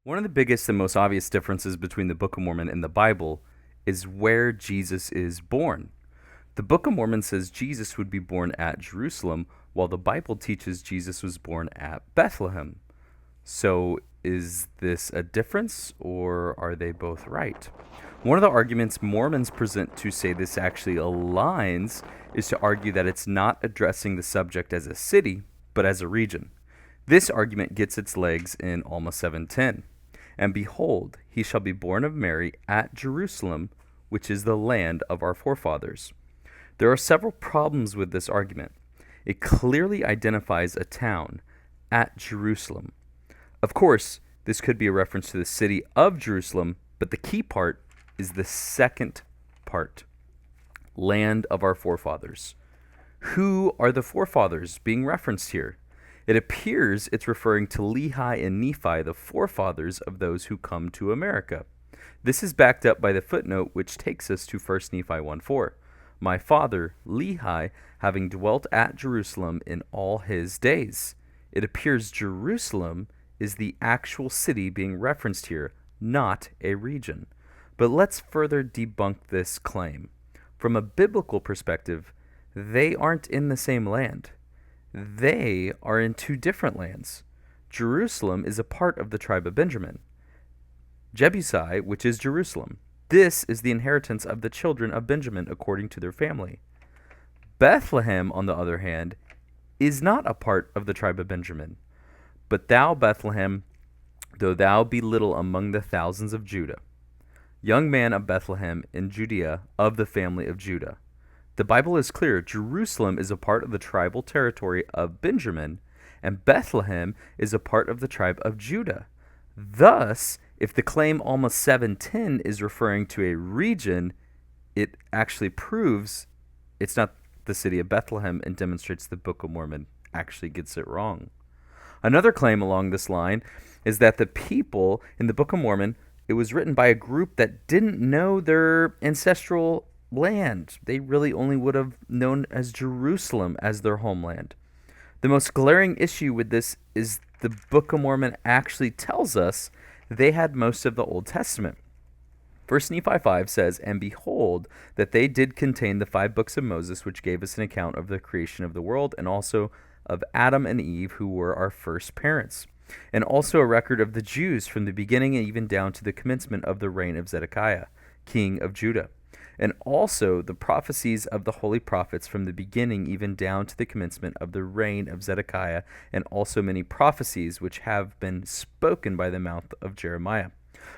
One of the biggest and most obvious differences between the Book of Mormon and the Bible is where Jesus is born. The Book of Mormon says Jesus would be born at Jerusalem, while the Bible teaches Jesus was born at Bethlehem. So, is this a difference, or are they both right? One of the arguments Mormons present to say this actually aligns is to argue that it's not addressing the subject as a city, but as a region. This argument gets its legs in Alma 7:10. And behold, he shall be born of Mary at Jerusalem, which is the land of our forefathers. There are several problems with this argument. It clearly identifies a town, at Jerusalem. Of course, this could be a reference to the city of Jerusalem, but the key part is the second part, land of our forefathers. Who are the forefathers being referenced here? It appears it's referring to Lehi and Nephi, the forefathers of those who come to America. This is backed up by the footnote which takes us to 1 Nephi 1:4. My father, Lehi, having dwelt at Jerusalem in all his days. It appears Jerusalem is the actual city being referenced here, not a region. But let's further debunk this claim. From a biblical perspective, they aren't in the same land. They are in two different lands. Jerusalem is a part of the tribe of Benjamin. Jebusai, which is Jerusalem. This is the inheritance of the children of Benjamin according to their family. Bethlehem, on the other hand, is not a part of the tribe of Benjamin. But thou, Bethlehem, though thou be little among the thousands of Judah, young man of Bethlehem in Judea, of the family of Judah. The Bible is clear. Jerusalem is a part of the tribal territory of Benjamin, and Bethlehem is a part of the tribe of Judah. Thus, if the claim Alma 7:10 is referring to a region, it actually proves it's not the city of Bethlehem and demonstrates the Book of Mormon actually gets it wrong. Another claim along this line is that the people in the Book of Mormon, it was written by a group that didn't know their ancestral land. They really only would have known as Jerusalem as their homeland. The most glaring issue with this is the Book of Mormon actually tells us they had most of the Old Testament. 1 Nephi 5 says, And behold, that they did contain the 5 books of Moses, which gave us an account of the creation of the world, and also of Adam and Eve, who were our first parents, and also a record of the Jews from the beginning and even down to the commencement of the reign of Zedekiah, king of Judah, and also the prophecies of the holy prophets from the beginning even down to the commencement of the reign of Zedekiah, and also many prophecies which have been spoken by the mouth of Jeremiah.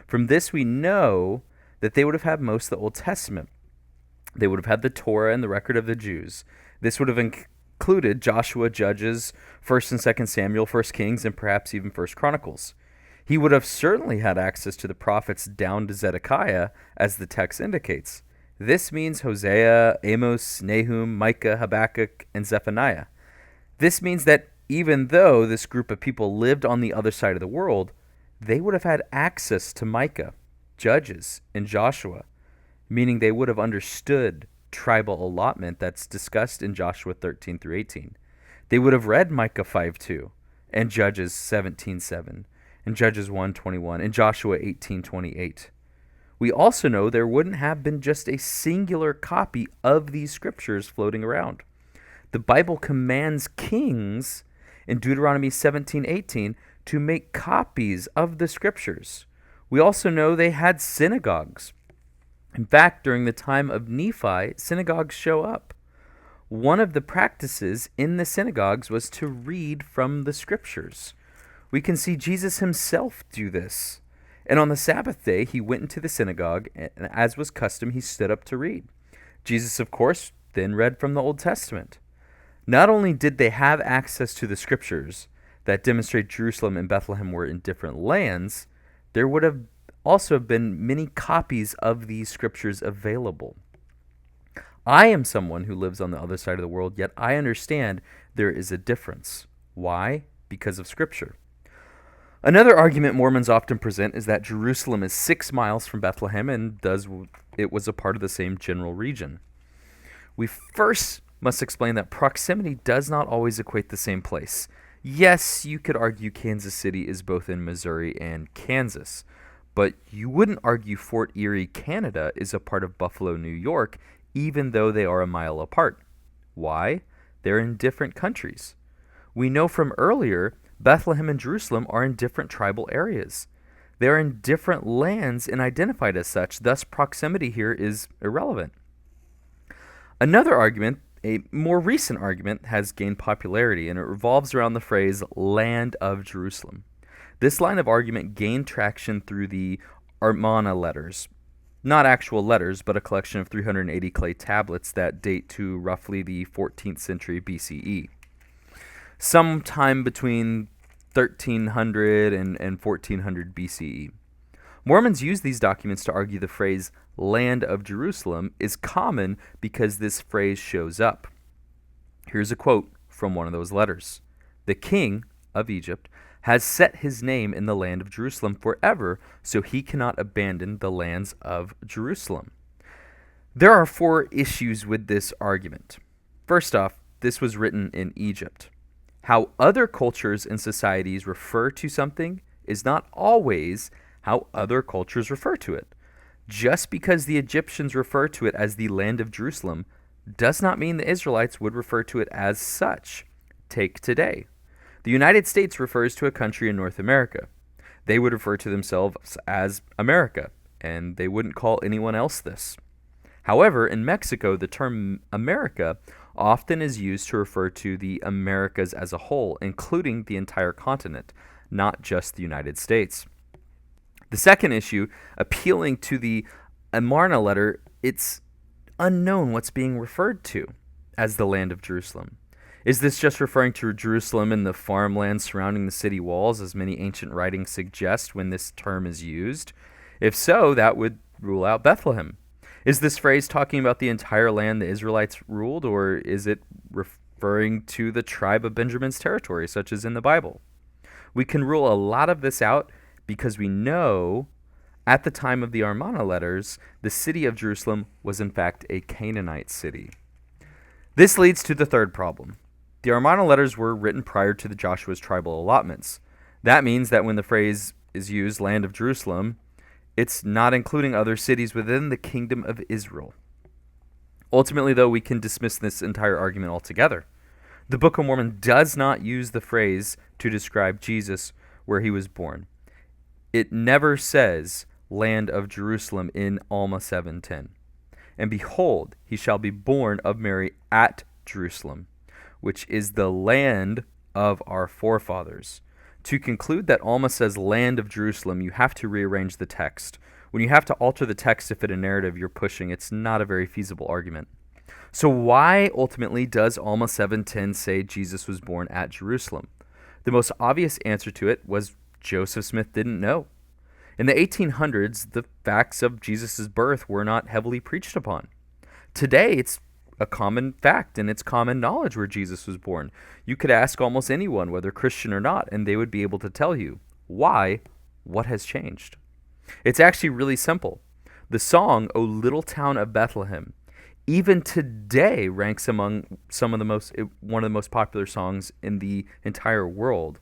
From this we know that they would have had most of the Old Testament. They would have had the Torah and the record of the Jews. This would have included Joshua, Judges, 1st and 2nd Samuel, 1st Kings, and perhaps even 1st Chronicles. He would have certainly had access to the prophets down to Zedekiah, as the text indicates. This means Hosea, Amos, Nahum, Micah, Habakkuk, and Zephaniah. This means that even though this group of people lived on the other side of the world, they would have had access to Micah, Judges, and Joshua, meaning they would have understood tribal allotment that's discussed in Joshua 13 through 18. They would have read Micah 5:2 and Judges 17:7 and Judges 1:21 and Joshua 18:28. We also know there wouldn't have been just a singular copy of these scriptures floating around. The Bible commands kings in Deuteronomy 17:18 to make copies of the scriptures. We also know they had synagogues. In fact, during the time of Nephi, synagogues show up. One of the practices in the synagogues was to read from the scriptures. We can see Jesus himself do this. And on the Sabbath day, he went into the synagogue, and as was custom, he stood up to read. Jesus, of course, then read from the Old Testament. Not only did they have access to the scriptures that demonstrate Jerusalem and Bethlehem were in different lands, there would have also been many copies of these scriptures available. I am someone who lives on the other side of the world, yet I understand there is a difference. Why? Because of scripture. Another argument Mormons often present is that Jerusalem is 6 miles from Bethlehem and thus it was a part of the same general region. We first must explain that proximity does not always equate the same place. Yes, you could argue Kansas City is both in Missouri and Kansas, but you wouldn't argue Fort Erie, Canada is a part of Buffalo, New York, even though they are a mile apart. Why? They're in different countries. We know from earlier, Bethlehem and Jerusalem are in different tribal areas. They are in different lands and identified as such, thus proximity here is irrelevant. Another argument, a more recent argument, has gained popularity, and it revolves around the phrase land of Jerusalem. This line of argument gained traction through the Alma letters. Not actual letters, but a collection of 380 clay tablets that date to roughly the 14th century BCE. Sometime between 1300 and 1400 BCE. Mormons use these documents to argue the phrase land of Jerusalem is common because this phrase shows up. Here's a quote from one of those letters. The king of Egypt has set his name in the land of Jerusalem forever, so he cannot abandon the lands of Jerusalem. There are 4 issues with this argument. First off, this was written in Egypt. How other cultures and societies refer to something is not always how other cultures refer to it. Just because the Egyptians refer to it as the land of Jerusalem does not mean the Israelites would refer to it as such. Take today. The United States refers to a country in North America. They would refer to themselves as America, and they wouldn't call anyone else this. However, in Mexico, the term America often is used to refer to the Americas as a whole, including the entire continent, not just the United States. The second issue, appealing to the Amarna letter, it's unknown what's being referred to as the land of Jerusalem. Is this just referring to Jerusalem and the farmlands surrounding the city walls, as many ancient writings suggest when this term is used? If so, that would rule out Bethlehem. Is this phrase talking about the entire land the Israelites ruled, or is it referring to the tribe of Benjamin's territory, such as in the Bible? We can rule a lot of this out because we know at the time of the Amarna letters, the city of Jerusalem was in fact a Canaanite city. This leads to the third problem. The Amarna letters were written prior to the Joshua's tribal allotments. That means that when the phrase is used, land of Jerusalem, it's not including other cities within the kingdom of Israel. Ultimately, though, we can dismiss this entire argument altogether. The Book of Mormon does not use the phrase to describe Jesus where he was born. It never says land of Jerusalem in Alma 7:10. And behold, he shall be born of Mary at Jerusalem, which is the land of our forefathers. To conclude that Alma says land of Jerusalem, you have to rearrange the text. When you have to alter the text to fit a narrative you're pushing, it's not a very feasible argument. So why ultimately does Alma 7:10 say Jesus was born at Jerusalem? The most obvious answer to it was Joseph Smith didn't know. In the 1800s, the facts of Jesus' birth were not heavily preached upon. Today, it's a common fact and it's common knowledge where Jesus was born. You could ask almost anyone, whether Christian or not, and they would be able to tell you. Why? What has changed? It's actually really simple. The song, O Little Town of Bethlehem, even today ranks among one of the most popular songs in the entire world.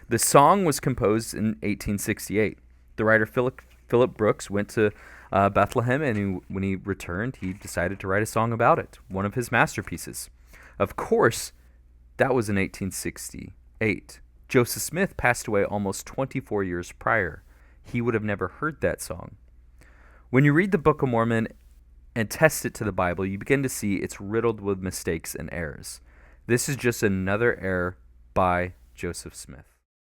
The song was composed in 1868. The writer Philip Brooks went to Bethlehem, and when he returned, he decided to write a song about it, one of his masterpieces. Of course, that was in 1868. Joseph Smith passed away almost 24 years prior. He would have never heard that song. When you read the Book of Mormon and test it to the Bible, you begin to see it's riddled with mistakes and errors. This is just another error by Joseph Smith.